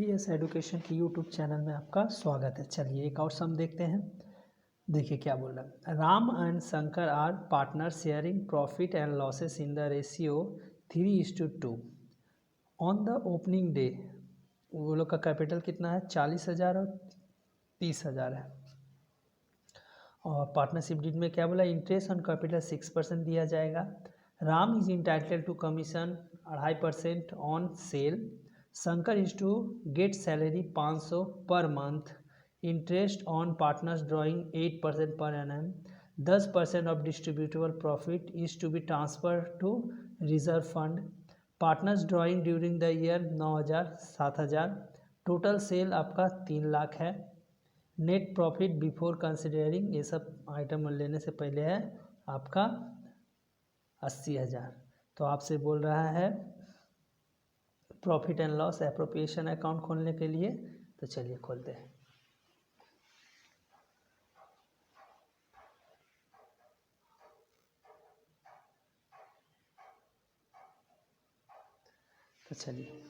PS education की YouTube channel में आपका स्वागत है। चलिए एक और सम देखते हैं। देखिए क्या बोल रहा है। Ram and Shankar are partner sharing profit and losses in the ratio 3:2। On the opening day वो लोग का कैपिटल कितना है, 40,000 और 30,000 है। और पार्टनरशिप डीड में क्या बोला, इंटरेस्ट ऑन कैपिटल 6% दिया जाएगा। Ram is entitled to commission 2.5% on sale. Shankar is to get salary 500 per month. Interest on partners drawing 8% per annum. 10% of distributable profit is to be transfer to reserve fund. Partners drawing during the year 9,000 7,000। Total sale आपका 3 लाख है। Net profit before considering, ये सब item लेने से पहले है आपका 80,000। तो आपसे बोल रहा है profit and loss appropriation account खोलने के लिए। तो चलिए खोलते हैं। तो चलिए,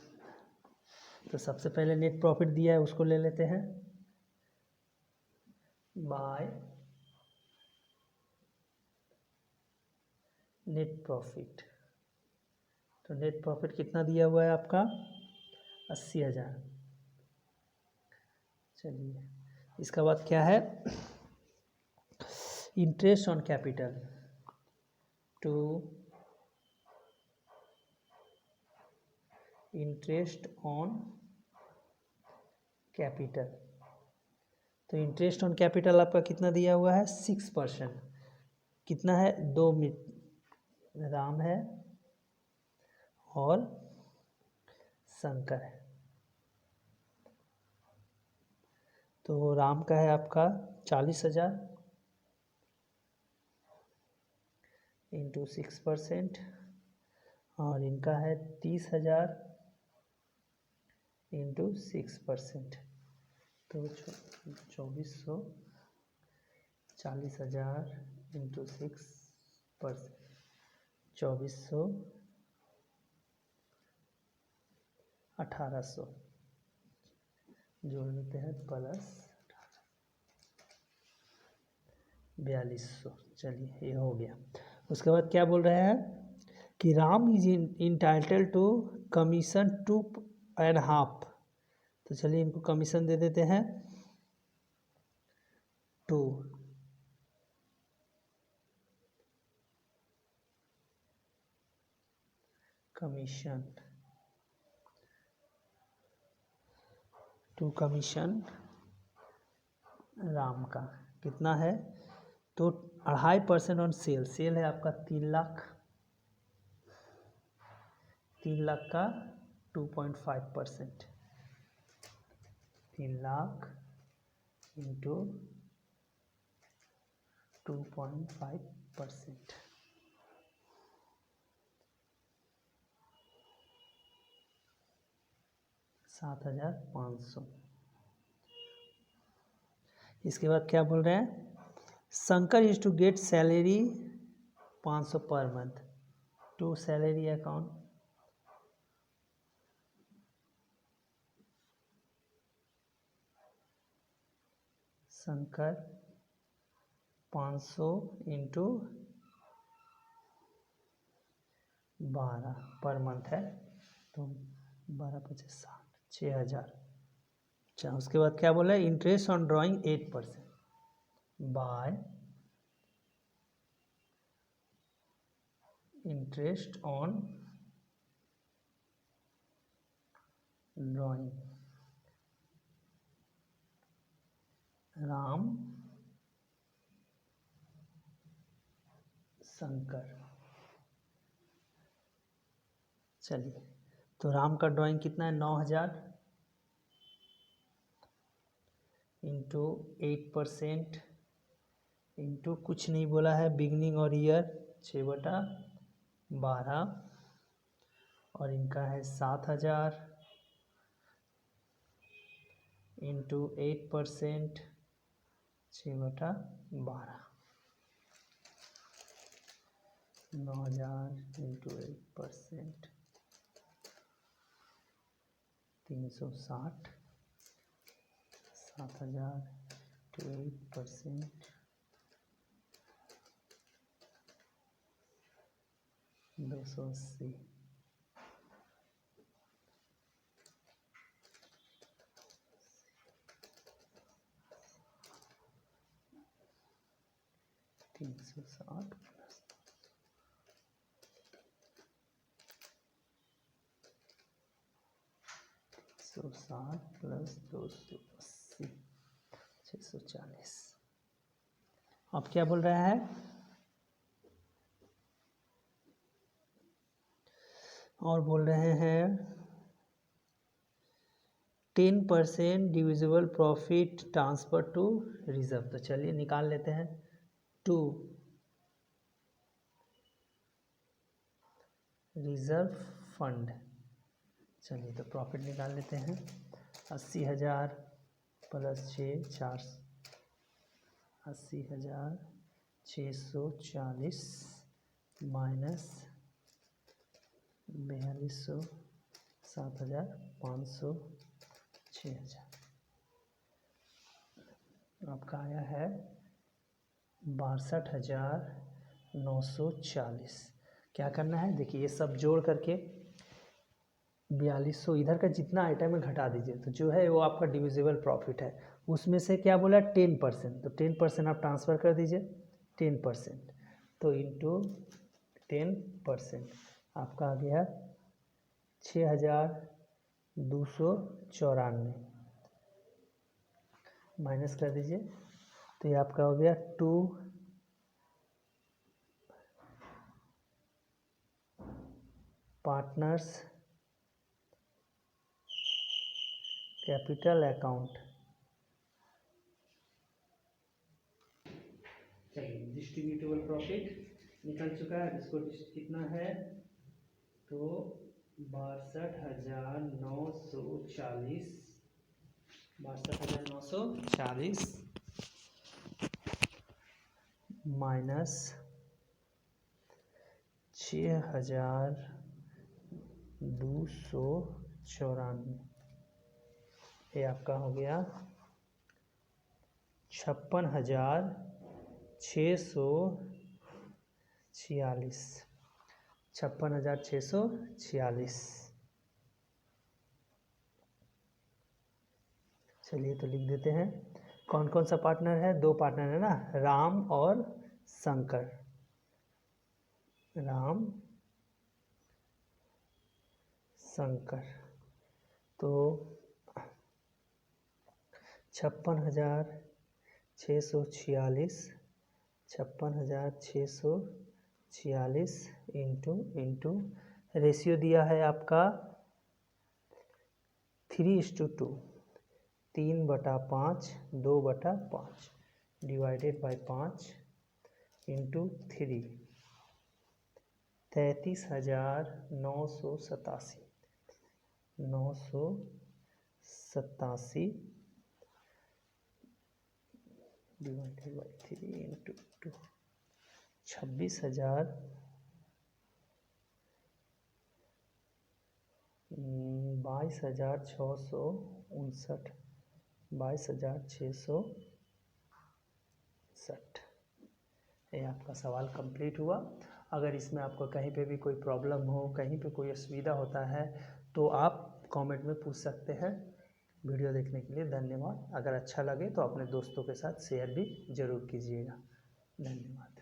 तो सबसे पहले नेट प्रॉफिट दिया है उसको ले लेते हैं। बाय नेट प्रॉफिट, तो नेट प्रॉफिट कितना दिया हुआ है आपका, 80,000। चलिए इसका बाद क्या है, interest on capital to interest on capital. तो इंटरेस्ट ऑन कैपिटल आपका कितना दिया हुआ है, 6%। कितना है, 2 राम है और शंकर है। तो राम का है आपका 40,000 इंटू 6% और इनका है 30,000 इंटू 6%। तो 2400, 40,000 इंटू 6%, 2400, 1800 जोड़ देते हैं प्लस 4200। चलिए ये हो गया। उसके बाद क्या बोल रहे हैं कि Ram is entitle to commission 2.5। तो चलिए इनको कमीशन दे देते हैं 2। कमीशन 2 कमीशन राम का कितना है, तो 2.5% ऑन सेल। सेल है आपका 3 लाख, 3 लाख का 2.5%, 3 लाख इंटू 2.5%, 7,500। इसके बाद क्या बोल रहे हैं, Shankar is to get salary 500 per month to salary account. Shankar 500 into 12 per month है, तो 12×5 = 6,000। अच्छा उसके बाद क्या बोला है, interest on drawing 8% bye interest on drawing Ram Shankar. चलिए तो राम का ड्राइंग कितना है, 9,000 इंटू 8% इंटू कुछ नहीं बोला है, बिगनिंग और ईयर 6/12 और इनका है 7,000 इंटू 8% 6/12, 9,000 इंटू 8% 360, 7,000 to 8%, 280, 360 प्लस 280, 640। अब क्या बोल रहा है, और बोल रहे हैं 10% divisible profit transfer to reserve. तो चलिए निकाल लेते हैं। टू रिजर्व फंड, चलिए तो प्रॉफिट निकाल लेते हैं। 80,000 प्लस 4, 80,640 माइनस 4200, 7,500, 6,000, आपका आया है 62,940। क्या करना है, देखिए ये सब जोड़ करके 4200 इधर का जितना आइटम है घटा दीजिए, तो जो है वो आपका डिविजिबल प्रॉफिट है। उसमें से क्या बोला 10%, तो 10% आप ट्रांसफ़र कर दीजिए। 10% तो इंटू 10% आपका आ गया 6,294, माइनस कर दीजिए, तो ये आपका हो गया 2 पार्टनर्स कैपिटल अकाउंट। चलिए डिस्ट्रीब्यूटेबल प्रॉफिट निकल चुका है। इसको कितना है, तो 62,940, 62,940 माइनस 6,294, ये आपका हो गया 56,646, 56,646। चलिए तो लिख देते हैं। कौन कौन सा पार्टनर है, 2 पार्टनर है ना, राम और शंकर। राम शंकर, तो 56,646, 56,646 इंटू रेशियो दिया है आपका 3:2, 3/5, 2/5 divided by 5 into 3, 33,987, 987 divided by 3 into 2, 26,000, 22,659, 22,660। ये आपका सवाल कंप्लीट हुआ। अगर इसमें आपको कहीं पे भी कोई प्रॉब्लम हो, कहीं पे कोई असुविधा होता है, तो आप कमेंट में पूछ सकते हैं। वीडियो देखने के लिए धन्यवाद। अगर अच्छा लगे तो अपने दोस्तों के साथ शेयर भी ज़रूर कीजिएगा। धन्यवाद।